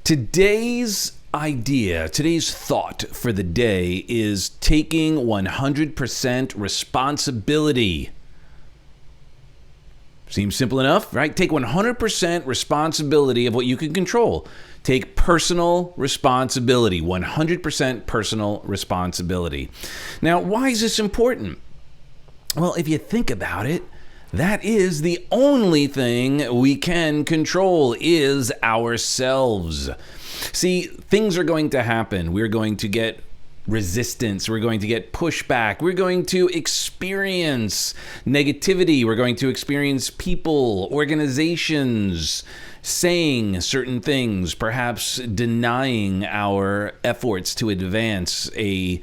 Today's idea, today's thought for the day is taking 100% responsibility. Seems simple enough, right? Take 100% responsibility of what you can control. Take personal responsibility, 100% personal responsibility. Now, why is this important? Well, if you think about it, that is the only thing we can control is ourselves. See, things are going to happen. We're going to get resistance. We're going to get pushback. We're going to experience negativity. We're going to experience people, organizations saying certain things, perhaps denying our efforts to advance a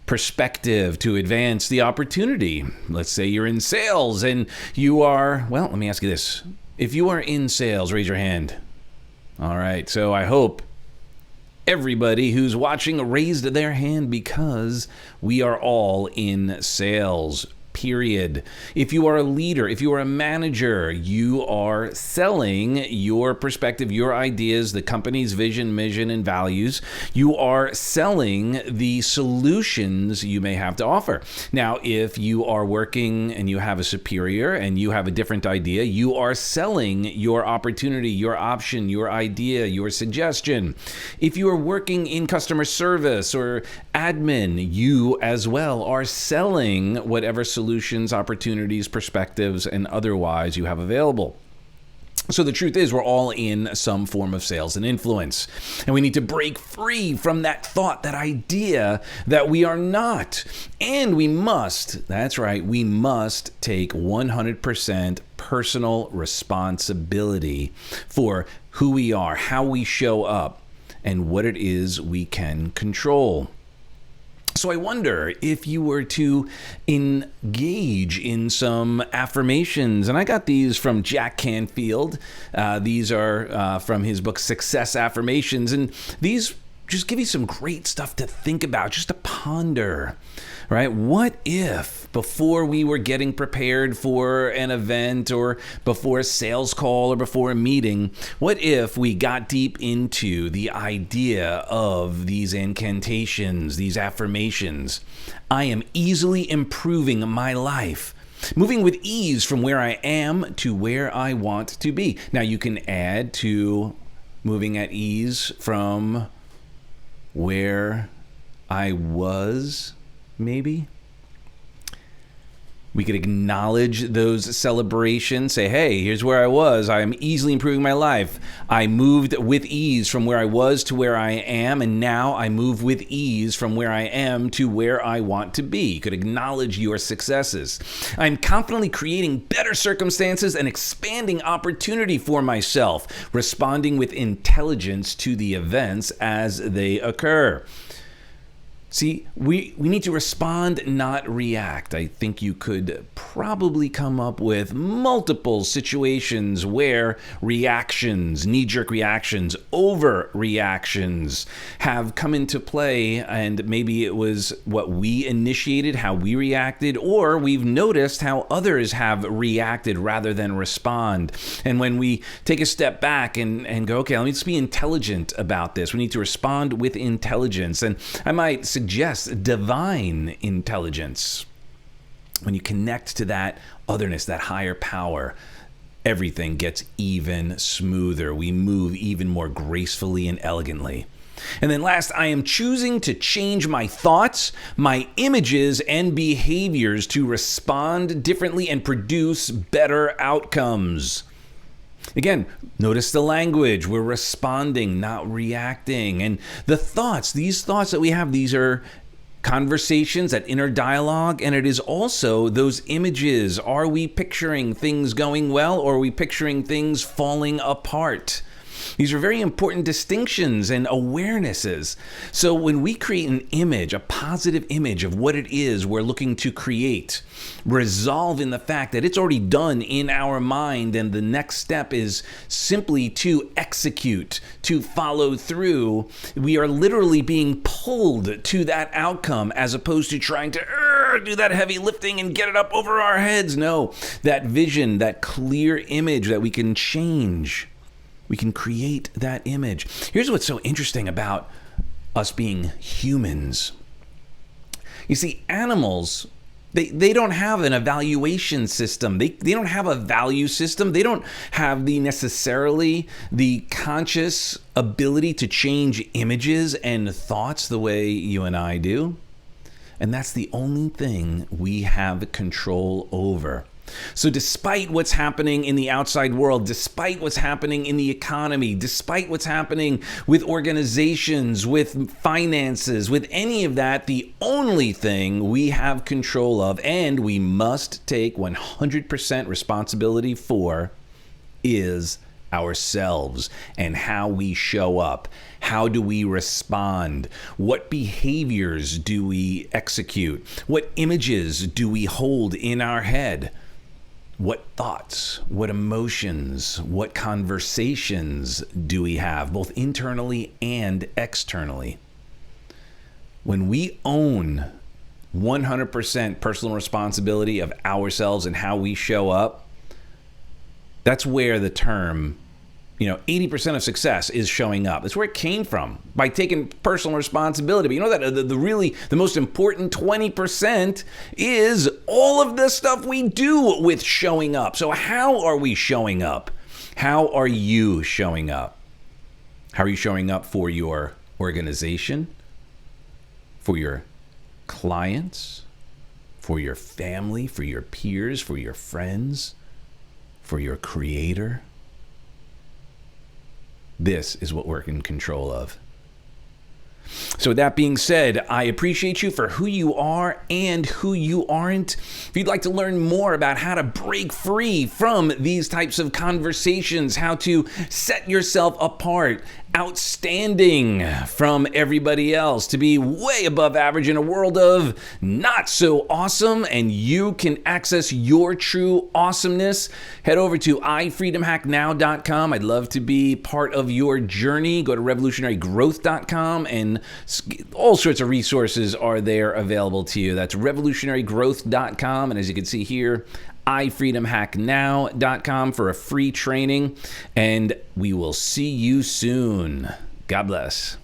perspective, to advance the opportunity. Let's say you're in sales and you are, well, let me ask you this. If you are in sales, raise your hand. All right, so I hope everybody who's watching raised their hand because we are all in sales. Period. If you are a leader, if you are a manager, you are selling your perspective, your ideas, the company's vision, mission, and values. You are selling the solutions you may have to offer. Now, if you are working and you have a superior and you have a different idea, you are selling your opportunity, your option, your idea, your suggestion. If you are working in customer service or admin, you as well are selling whatever solutions, opportunities, perspectives, and otherwise you have available. So the truth is we're all in some form of sales and influence. And we need to break free from that thought, that idea that we are not. And we must, that's right, we must take 100% personal responsibility for who we are, how we show up, and what it is we can control. So I wonder if you were to engage in some affirmations, and I got these from Jack Canfield. These are from his book, Success Affirmations, and these just give you some great stuff to think about, just to ponder, right? What if before we were getting prepared for an event or before a sales call or before a meeting, what if we got deep into the idea of these incantations, these affirmations? I am easily improving my life, moving with ease from where I am to where I want to be. Now you can add to moving at ease from where I was, maybe. We could acknowledge those celebrations, say, hey, here's where I was. I am easily improving my life. I moved with ease from where I was to where I am, and now I move with ease from where I am to where I want to be. You could acknowledge your successes. I'm confidently creating better circumstances and expanding opportunity for myself, responding with intelligence to the events as they occur. See, we need to respond, not react. I think you could probably come up with multiple situations where reactions, knee-jerk reactions, overreactions have come into play, and maybe it was what we initiated, how we reacted, or we've noticed how others have reacted rather than respond. And when we take a step back and go, okay, let me just be intelligent about this. We need to respond with intelligence. And I might suggest divine intelligence. When you connect to that otherness, that higher power, everything gets even smoother. We move even more gracefully and elegantly. And then last, I am choosing to change my thoughts, my images, and behaviors to respond differently and produce better outcomes. Again, notice the language. We're responding, not reacting. And the thoughts, these thoughts that we have, these are conversations, that inner dialogue, and it is also those images. Are we picturing things going well, or are we picturing things falling apart? These are very important distinctions and awarenesses. So when we create an image, a positive image of what it is we're looking to create, resolve in the fact that it's already done in our mind, and the next step is simply to execute, to follow through. We are literally being pulled to that outcome as opposed to trying to do that heavy lifting and get it up over our heads. No, that vision, that clear image that we can change. We can create that image. Here's what's so interesting about us being humans. You see, animals, they don't have an evaluation system. They don't have a value system. They don't have necessarily the conscious ability to change images and thoughts the way you and I do. And that's the only thing we have control over. So despite what's happening in the outside world, despite what's happening in the economy, despite what's happening with organizations, with finances, with any of that, the only thing we have control of and we must take 100% responsibility for is ourselves and how we show up. How do we respond? What behaviors do we execute? What images do we hold in our head? What thoughts, what emotions, what conversations do we have, both internally and externally? When we own 100% personal responsibility of ourselves and how we show up, that's where the term 80% of success is showing up. That's where it came from, by taking personal responsibility. But you know that the most important 20% is all of the stuff we do with showing up. So how are we showing up? How are you showing up? How are you showing up for your organization, for your clients, for your family, for your peers, for your friends, for your creator? This is what we're in control of. So with that being said, I appreciate you for who you are and who you aren't. If you'd like to learn more about how to break free from these types of conversations, how to set yourself apart, outstanding from everybody else, to be way above average in a world of not so awesome, and you can access your true awesomeness, head over to ifreedomhacknow.com. I'd love to be part of your journey. Go to revolutionarygrowth.com, and all sorts of resources are there available to you. That's revolutionarygrowth.com, and as you can see here, ifreedomhacknow.com for a free training, and we will see you soon. God bless.